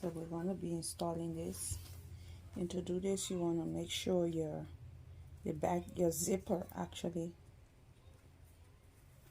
So we're going to be installing this. And to do this, you want to make sure your zipper actually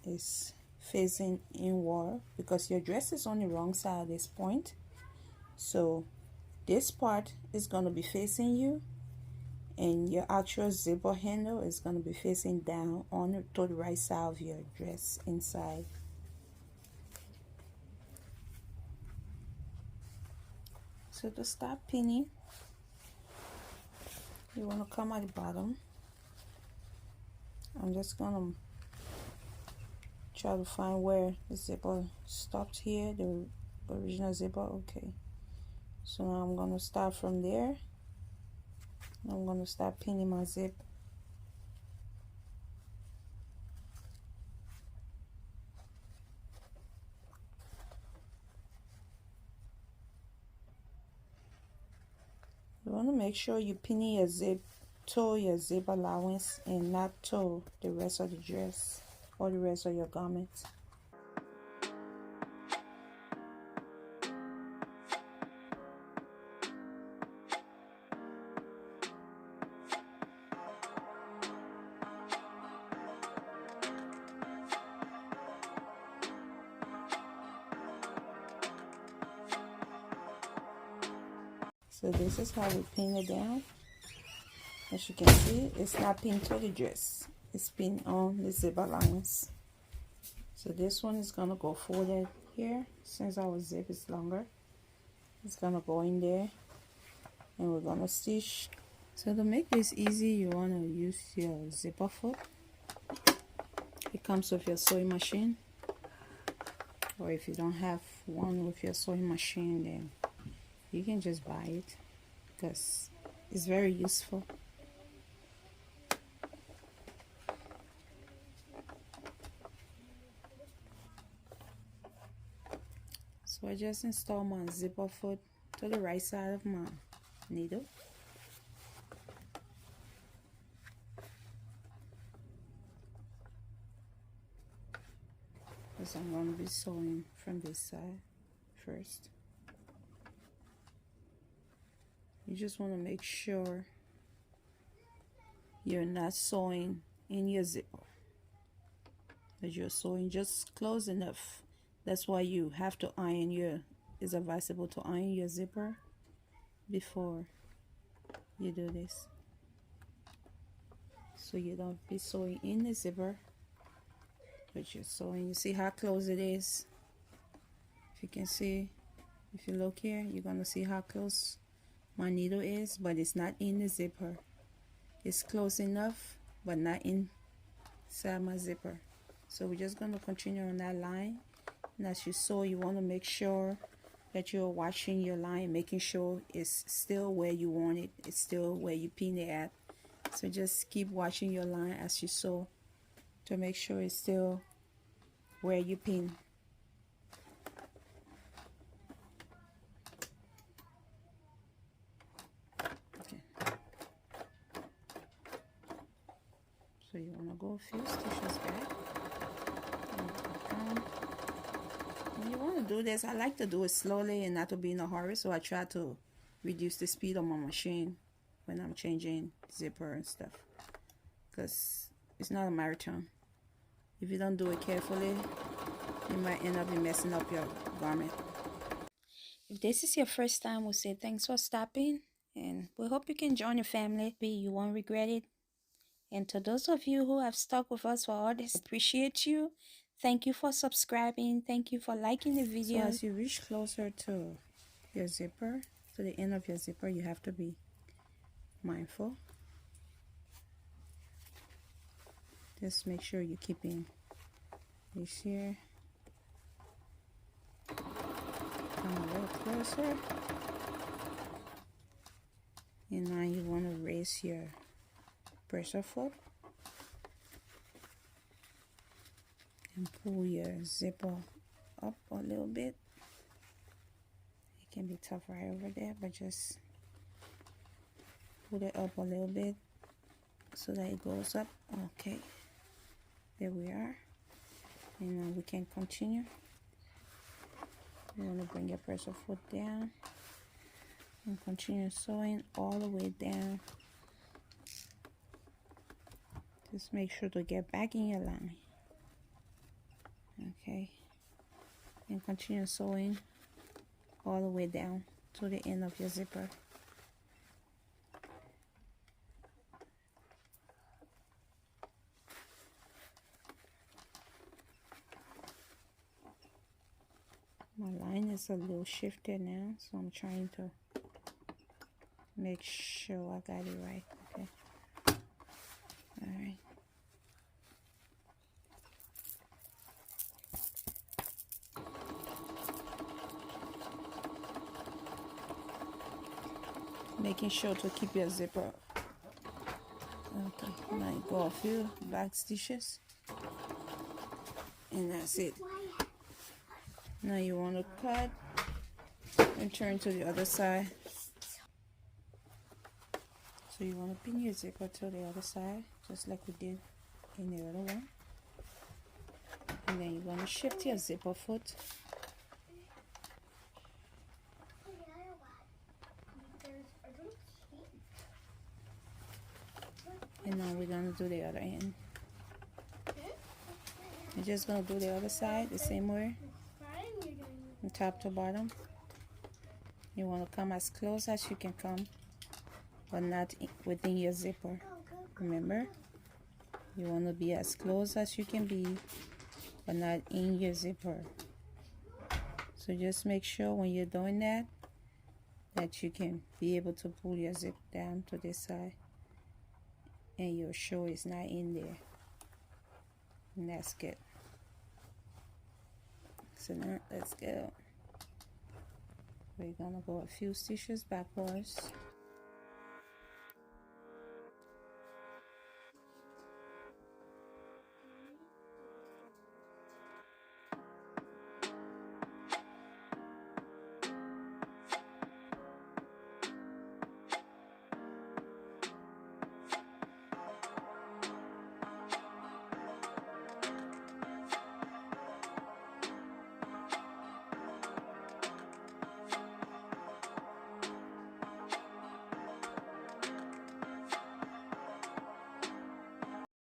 is facing inward, because your dress is on the wrong side of this point. So this part is going to be facing you, and your actual zipper handle is going to be facing down to the right side of your dress inside. So to start pinning, you want to come at the bottom. I'm just going to try to find where the zipper stopped here, the original zipper. Okay, so now I'm going to start from there. I'm going to start pinning my zip. You want to make sure you pin your zip to your zip allowance and not to the rest of the dress or the rest of your garments. So this is how we pin it down. As you can see, it's not pinned to the dress. It's pinned on the zip allowance. So this one is going to go folded here. Since our zip is longer, it's going to go in there. And we're going to stitch. So to make this easy, you want to use your zipper foot. It comes with your sewing machine. Or if you don't have one with your sewing machine, then you can just buy it, because it's very useful. So I just install my zipper foot to the right side of my needle. Because I'm going to be sewing from this side first. You just want to make sure you're not sewing in your zipper, that you're sewing just close enough. That's why you have to iron it's advisable to iron your zipper before you do this, so you don't be sewing in the zipper, but you're sewing. You see how close it is? If you can see, if you look here, you're gonna see how close my needle is, but it's not in the zipper. It's close enough, but not inside my zipper. So we're just gonna continue on that line. And as you sew, you want to make sure that you're watching your line, making sure it's still where you want it, it's still where you pin it at. So just keep watching your line as you sew to make sure it's still where you pin. Okay. So you want to go a few stitches back. When you want to do this, I like to do it slowly and not to be in a hurry, so I try to reduce the speed on my machine when I'm changing zipper and stuff, because it's not a marathon. If you don't do it carefully, you might end up messing up your garment. If this is your first time, we'll say thanks for stopping, and we hope you can join your family. You won't regret it. And to those of you who have stuck with us for all this, appreciate you. Thank you for subscribing. Thank you for liking the video. So as you reach closer to your zipper, to the end of your zipper, you have to be mindful. Just make sure you're keeping this here. Come a little closer. And now you want to raise your pressure foot and pull your zipper up a little bit. It can be tough right over there, but just pull it up a little bit so that it goes up. Okay, there we are. And now we can continue. You want to bring your pressure foot down And continue sewing all the way down. Just make sure to get back in your line. Okay. And continue sewing all the way down to the end of your zipper. My line is a little shifted now, so I'm trying to make sure I got it right. Okay. All right. Making sure to keep your zipper. Okay, now you go a few back stitches, and that's it. Now you want to cut and turn to the other side. So you want to pin your zipper to the other side, just like we did in the other one. And then you're going to shift your zipper foot. And now we're going to do the other end. You're just going to do the other side the same way, from top to bottom. You want to come as close as you can come, but not within your zipper. Remember, you want to be as close as you can be, but not in your zipper. So just make sure when you're doing that, that you can be able to pull your zip down to this side, and your show is not in there. And that's good. So now let's go. We're gonna go a few stitches backwards.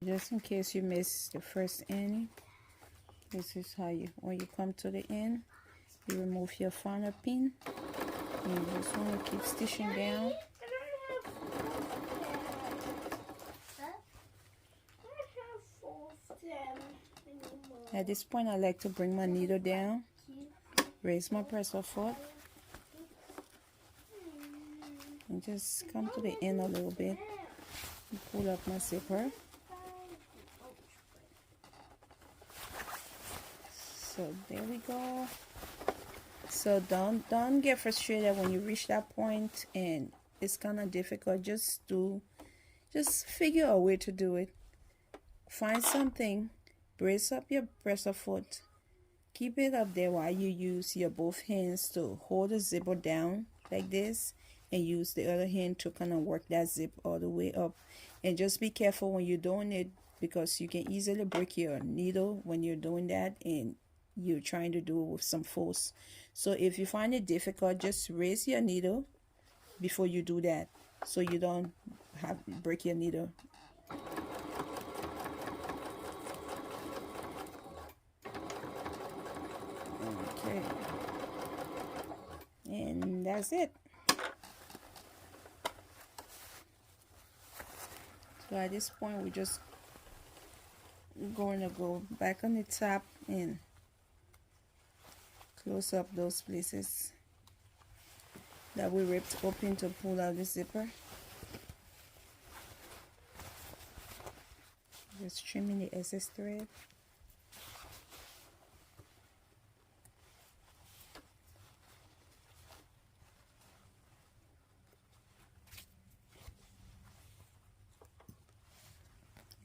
Just in case you miss the first end, this is how you, when you come to the end, you remove your frontal pin, and you just want to keep stitching down. At this point, I like to bring my needle down, raise my presser foot, and just come to the end a little bit, and pull up my zipper. So there we go. So don't get frustrated when you reach that point and it's kind of difficult. Just figure a way to do it. Find something, brace up your presser foot, keep it up there while you use your both hands to hold the zipper down like this, and use the other hand to kind of work that zip all the way up. And just be careful when you're doing it, because you can easily break your needle when you're doing that and you're trying to do it with some force. So if you find it difficult, just raise your needle before you do that, so you don't break your needle. Okay, and that's it. So at this point, we're just going to go back on the top and close up those places that we ripped open to pull out the zipper. Just trimming the excess thread.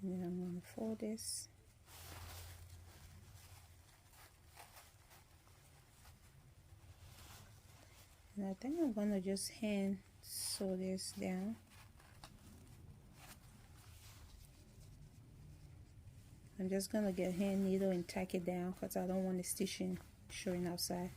And then I'm going to fold this. And I think I'm going to just hand sew this down. I'm just going to get hand needle and tack it down because I don't want the stitching showing outside.